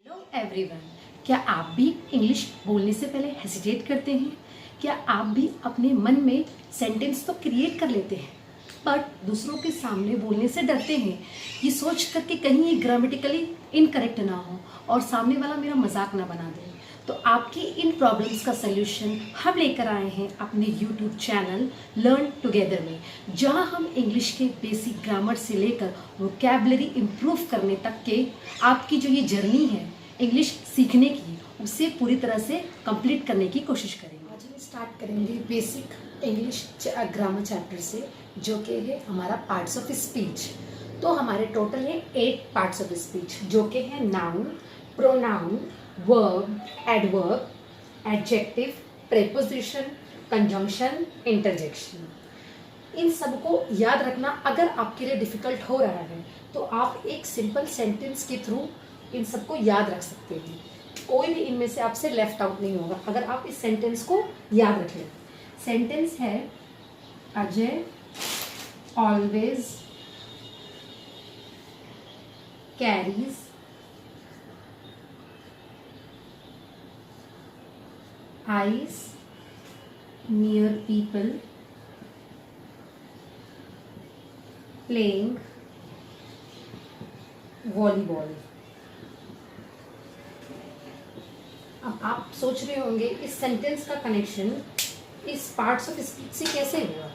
Hello everyone, क्या आप भी इंग्लिश बोलने से पहले हेसिटेट करते हैं? क्या आप भी अपने मन में सेंटेंस तो क्रिएट कर लेते हैं बट दूसरों के सामने बोलने से डरते हैं, ये सोच करके कहीं ये ग्रामेटिकली इनकरेक्ट ना हो और सामने वाला मेरा मजाक ना बना दे? तो आपकी इन प्रॉब्लम्स का सलूशन हम लेकर आए हैं अपने यूट्यूब चैनल लर्न टुगेदर में, जहां हम इंग्लिश के बेसिक ग्रामर से लेकर वोकैबुलरी इम्प्रूव करने तक के आपकी जो ये जर्नी है इंग्लिश सीखने की, उसे पूरी तरह से कंप्लीट करने की कोशिश करेंगे। आज हम स्टार्ट करेंगे बेसिक इंग्लिश ग्रामर चैप्टर से, जो कि है हमारा पार्ट्स ऑफ स्पीच। तो हमारे टोटल है 8 पार्ट्स ऑफ स्पीच, जो कि है noun, pronoun, verb, adverb, adjective, preposition, conjunction, interjection. इन सबको याद रखना अगर आपके लिए डिफिकल्ट हो रहा है तो आप एक सिंपल सेंटेंस के थ्रू इन सबको याद रख सकते हैं। कोई भी इनमें से आपसे लेफ्ट आउट नहीं होगा अगर आप इस सेंटेंस को याद रखें। सेंटेंस है Ajay always carries eyes near people playing volleyball। अब आप सोच रहे होंगे इस सेंटेंस का कनेक्शन इस पार्ट्स ऑफ स्पीच से कैसे हुआ।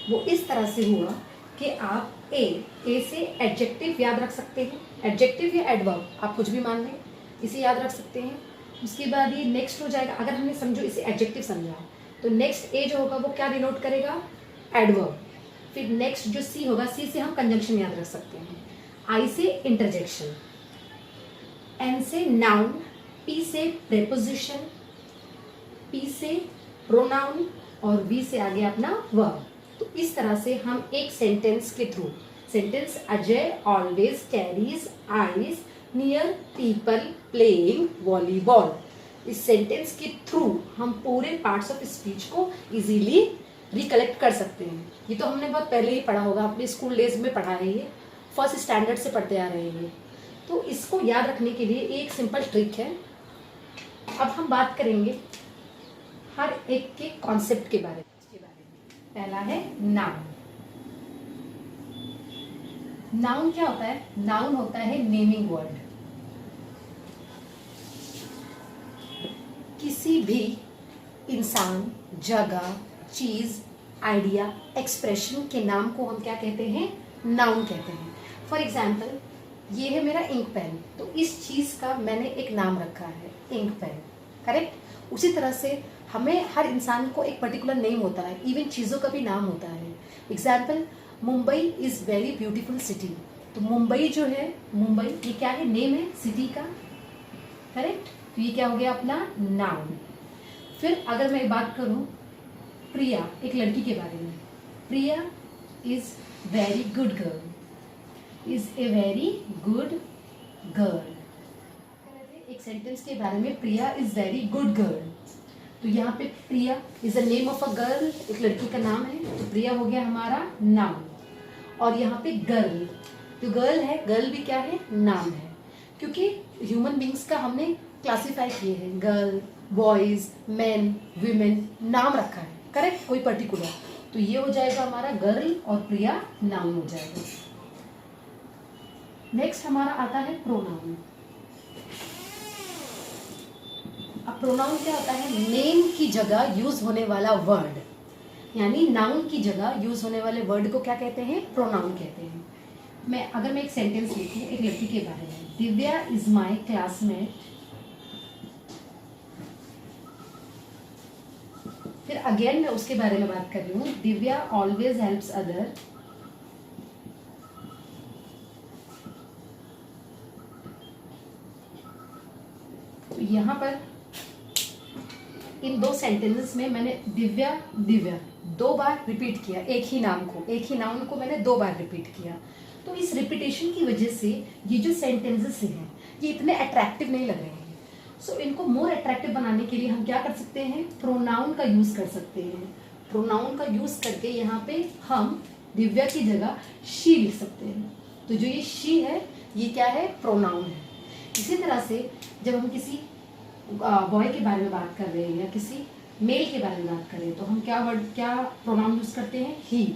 वो इस तरह से हुआ कि आप ए से एडजेक्टिव याद रख सकते हैं, एडजेक्टिव या एडवर्ब आप कुछ भी मान लें, इसे याद रख सकते हैं। उसके बाद ये नेक्स्ट हो जाएगा, अगर हमने समझो इसे एडजेक्टिव समझा तो नेक्स्ट ए जो होगा वो क्या डिनोट करेगा, एडवर्ब। फिर नेक्स्ट जो सी होगा, सी से हम कंजंक्शन याद रख सकते हैं, आई से इंटरजेक्शन, एन से नाउन, पी से प्रेपोजिशन, पी से प्रोनाउन और वी से आगे अपना वर्ब। तो इस तरह से हम एक सेंटेंस के through, sentence Ajay always carries eyes near people playing volleyball, इस सेंटेंस के थ्रू हम पूरे पार्ट्स ऑफ स्पीच को इजीली रिकलेक्ट कर सकते हैं। ये तो हमने बहुत पहले ही पढ़ा होगा, अपने स्कूल डेज में पढ़ा है, ये फर्स्ट स्टैंडर्ड से पढ़ते आ रहे हैं। तो इसको याद रखने के लिए एक सिंपल ट्रिक है। अब हम बात करेंगे हर एक के कॉन्सेप्ट के बारे में। पहला है नाउन। नाउन क्या होता है? नाउन होता है नेमिंग वर्ड। किसी भी इंसान, जगह, चीज, आइडिया, एक्सप्रेशन के नाम को हम क्या कहते हैं? नाउन कहते हैं। फॉर एग्जाम्पल, ये है मेरा इंक पेन, तो इस चीज का मैंने एक नाम रखा है, इंक पेन, करेक्ट। उसी तरह से हमें हर इंसान को एक पर्टिकुलर नेम होता है, इवन चीजों का भी नाम होता है। Example, Mumbai is very beautiful city. तो मुंबई जो है, मुंबई ये क्या है? नेम है सिटी का, करेक्ट। तो ये क्या हो गया अपना नाउन। फिर अगर मैं बात करूं प्रिया, एक लड़की के बारे में, Priya is very good girl, is a very good girl. एक सेंटेंस के बारे में Priya is very good girl, तो यहाँ पे Priya is the name of a girl, एक लड़की का नाम है, तो प्रिया हो गया हमारा नाउन। और यहाँ पे गर्ल, तो गर्ल है, गर्ल भी क्या है? नाम है, क्योंकि ह्यूमन बींग्स का हमने क्लासीफाई किए हैं, गर्ल, बॉयज, मैन, वीमेन, नाम रखा है, करेक्ट, कोई पर्टिकुलर। तो ये हो जाएगा हमारा गर्ल और प्रिया नाउन हो जाएगा। नेक्स्ट हमारा आता है प्रोनाउन। अब प्रोनाउन क्या होता है? नेम की जगह यूज होने वाला वर्ड, यानी नाउन की जगह यूज होने वाले वर्ड को क्या कहते हैं? प्रोनाउन कहते हैं। अगर मैं एक सेंटेंस लिखूं एक लड़की के बारे में, दिव्या इज माई क्लासमेट, फिर अगेन मैं उसके बारे में बात कर रही हूँ, दिव्या ऑलवेज हेल्प्स अदर, तो यहाँ पर इन दो सेंटेंसेस में मैंने दिव्या दिव्या 2 बार रिपीट किया, एक ही नाउन को मैंने 2 बार रिपीट किया। तो इस रिपीटेशन की वजह से ये जो सेंटेंसेस हैं ये इतने अट्रैक्टिव नहीं लग रहे हैं। सो इनको मोर अट्रैक्टिव बनाने के लिए हम क्या कर सकते हैं? प्रोनाउन का यूज कर सकते हैं। प्रोनाउन का यूज करके यहाँ पे हम दिव्या की जगह शी लिख सकते हैं। तो जो ये शी है ये क्या है? प्रोनाउन है। इसी तरह से जब हम किसी बॉय के बारे में बात कर रहे हैं या किसी मेल के बारे में बात कर रहे हैं तो हम क्या प्रोनाउन यूज करते हैं? ही।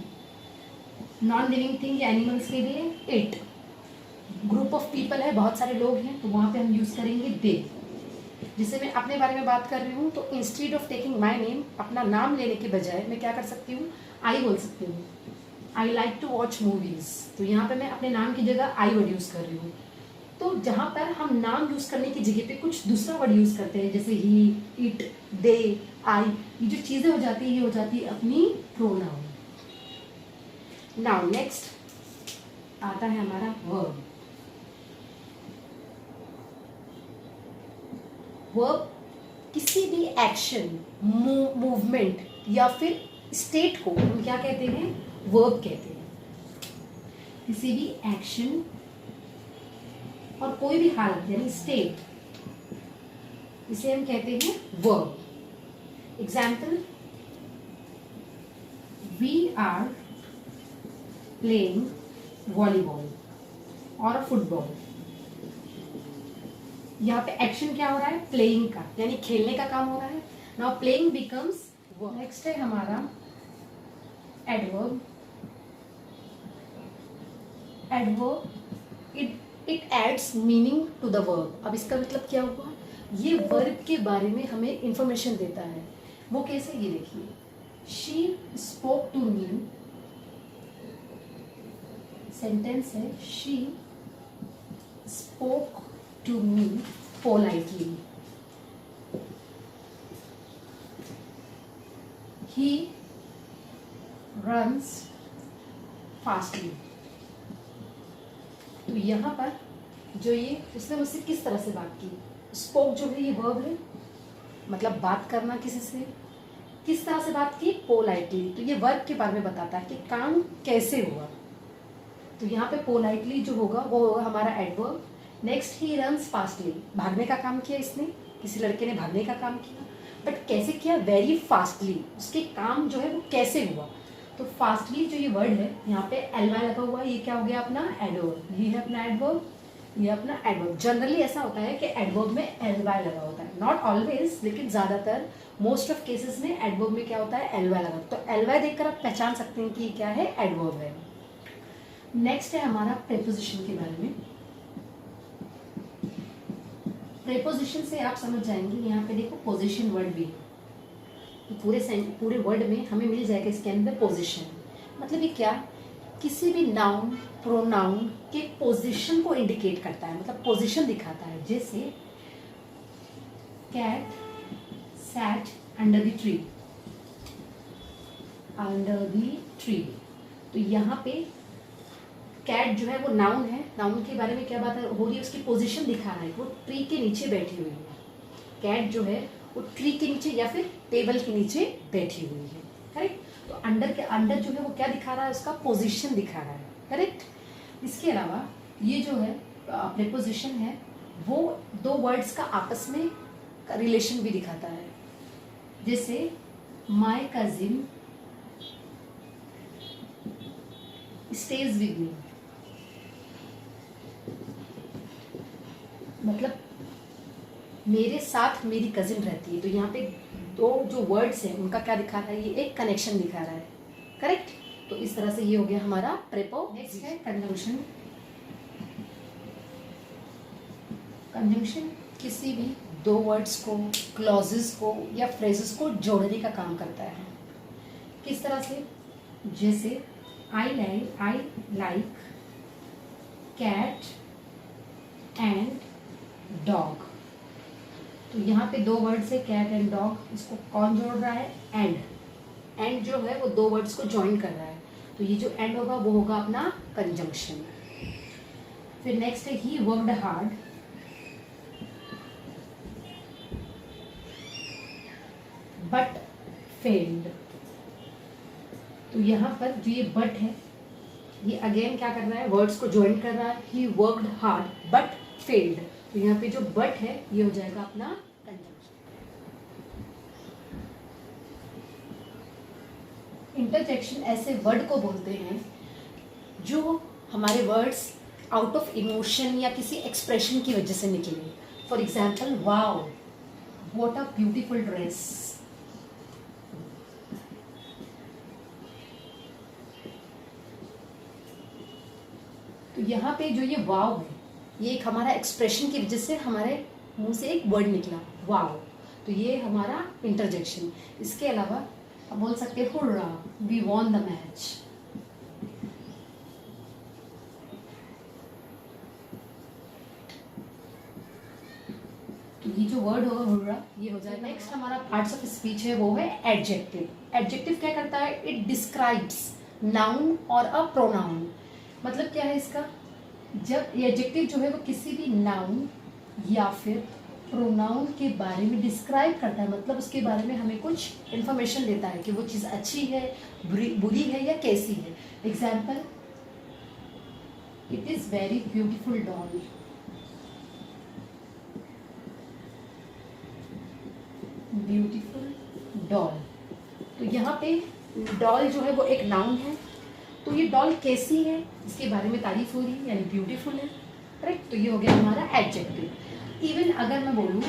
नॉन लिविंग थिंग या एनिमल्स के लिए इट। ग्रुप ऑफ पीपल है, बहुत सारे लोग हैं, तो वहां पे हम यूज करेंगे दे। जिसे मैं अपने बारे में बात कर रही हूँ तो instead of taking my name, अपना नाम लेने के बजाय मैं क्या कर सकती हूँ? आई बोल सकती हूँ। I like to watch movies, तो यहाँ पे मैं अपने नाम की जगह आई वर्ड यूज कर रही हूँ। तो जहाँ पर हम नाम यूज करने की जगह पे कुछ दूसरा वर्ड यूज करते हैं, जैसे ही, इट, दे, आई, ये जो चीजें हो जाती है ये हो जाती है अपनी प्रोनाउन। नाउ नेक्स्ट आता है हमारा वर्ब। वर्ब किसी भी एक्शन, मूवमेंट या फिर स्टेट को हम क्या कहते हैं? वर्ब कहते हैं। किसी भी एक्शन और कोई भी हालत यानी स्टेट, इसे हम कहते हैं verb. Example, we are playing volleyball और फुटबॉल। यहाँ पे एक्शन क्या हो रहा है? प्लेइंग का, यानी खेलने का काम हो रहा है। Now playing becomes verb. Next है हमारा adverb. Adverb it adds meaning to the verb. अब इसका मतलब क्या हुआ? ये वर्ब के बारे में हमें इंफॉर्मेशन देता है। वो कैसे? ये देखिए, she spoke to me, sentence है, she spoke to me politely, he runs fastly। तो यहाँ पर जो ये उसने मुझसे किस तरह से बात की? स्पोक जो है ये वर्ब है, मतलब बात करना किसी से। किस तरह से बात की? पोलाइटली। तो ये वर्ब के बारे में बताता है कि काम कैसे हुआ। तो यहाँ पे पोलाइटली जो होगा वो होगा हमारा adverb. Next, he runs fastly, भागने का काम किया इसने, किसी लड़के ने भागने का काम किया, बट कैसे किया? Very fastly. उसके काम जो है वो कैसे हुआ? तो फास्टली जो ये वर्ड है यहाँ पे एलवाई लगा हुआ है, ये क्या हो गया? अपना एडवर्ब। ये है अपना एडवर्ब, ये अपना एडवर्ब। जनरली ऐसा होता है कि एडवर्ब में एलवाई लगा होता है, नॉट ऑलवेज, लेकिन ज्यादातर मोस्ट ऑफ केसेस में एडवर्ब में क्या होता है? एलवाई लगा। तो एलवाई देखकर आप पहचान सकते हैं कि ये क्या है? एडवर्ब है। नेक्स्ट है हमारा प्रेपोजिशन के बारे में। प्रेपोजिशन से आप समझ जाएंगे, यहाँ पे देखो पोजीशन वर्ड भी है। पूरे वर्ड में हमें मिल जाएगा इसके अंदर पोजीशन। मतलब ये क्या? किसी भी नाउन, प्रोनाउन के पोजीशन को इंडिकेट करता है, मतलब पोजीशन दिखाता है। जैसे cat sat under the tree, under the tree. तो यहाँ पे कैट जो है वो नाउन है, नाउन के बारे में क्या बात हो रही है? उसकी पोजीशन दिखा रहा है, वो ट्री के नीचे बैठी हुई है। कैट जो है वो ट्री के नीचे या फिर टेबल के नीचे बैठी हुई है, करेक्ट। तो अंडर जो है वो क्या दिखा रहा है? उसका पोजीशन दिखा रहा है, करेक्ट। इसके अलावा ये जो है प्रेपोजिशन है वो दो वर्ड्स का आपस में रिलेशन भी दिखाता है। जैसे my cousin stage with me, मतलब मेरे साथ मेरी कजिन रहती है। तो यहाँ पे दो जो वर्ड्स हैं उनका क्या दिखा रहा है? ये एक कनेक्शन दिखा रहा है, करेक्ट। तो इस तरह से ये हो गया हमारा प्रेपो। नेक्स्ट है कंजंक्शन। कंजंक्शन किसी भी दो वर्ड्स को, क्लॉजेस को या फ्रेजेस को जोड़ने का काम करता है। किस तरह से? जैसे I like cat and dog. तो यहाँ पे दो वर्ड्स है कैट एंड डॉग, इसको कौन जोड़ रहा है? एंड जो है वो दो वर्ड्स को ज्वाइन कर रहा है। तो ये जो एंड होगा वो होगा अपना कंजंक्शन। फिर नेक्स्ट है he worked hard, but failed. तो यहाँ पर जो ये बट है ये अगेन क्या कर रहा है? वर्ड्स को ज्वाइन कर रहा है। He worked hard but failed. तो यहाँ पे जो बट है ये हो जाएगा अपना कंजंक्शन। इंटरजेक्शन ऐसे वर्ड को बोलते हैं जो हमारे वर्ड्स आउट ऑफ इमोशन या किसी एक्सप्रेशन की वजह से निकले। For example, wow, what a beautiful dress. तो यहाँ पे जो ये वाव है, ये एक हमारा एक्सप्रेशन की वजह से हमारे मुंह से एक वर्ड निकला, वाव। तो ये हमारा इंटरजेक्शन। इसके अलावा आप बोल सकते हैं hurrah, we won the match. तो ये जो वर्ड होगा हुर्रा, ये हो जाएगा। नेक्स्ट हमारा पार्ट्स ऑफ स्पीच है, वो है एडजेक्टिव। एडजेक्टिव क्या करता है? इट डिस्क्राइब्स नाउन और अ प्रोनाउन। मतलब क्या है इसका? जब ये एडजेक्टिव जो है वो किसी भी नाउन या फिर प्रोनाउन के बारे में डिस्क्राइब करता है, मतलब उसके बारे में हमें कुछ इन्फॉर्मेशन देता है कि वो चीज़ अच्छी है, बुरी है या कैसी है। Example, it is very beautiful doll. Beautiful doll. तो यहाँ पे डॉल जो है वो एक नाउन है। तो ये डॉल कैसी है, इसके बारे में तारीफ हो रही है, यानी ब्यूटीफुल है, करेक्ट। तो ये हो गया हमारा एडजेक्टिव। इवन अगर मैं बोलूँ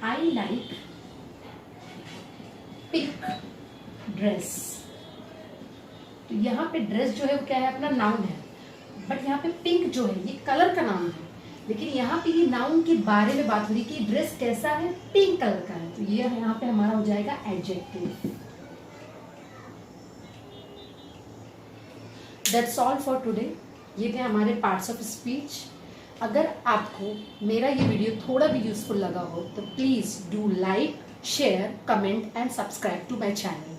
आई लाइक पिंक ड्रेस, तो यहाँ पे ड्रेस जो है वो क्या है? अपना नाउन है। बट यहाँ पे पिंक जो है ये कलर का नाम है, लेकिन यहाँ पे ये नाउन के बारे में बात हो रही कि ड्रेस कैसा है? पिंक कलर का है। तो ये यहाँ पे हमारा हो जाएगा adjective. That's all for today. ये थे हमारे पार्ट्स ऑफ स्पीच। अगर आपको मेरा ये वीडियो थोड़ा भी यूजफुल लगा हो तो please do like, share, comment and subscribe to my channel.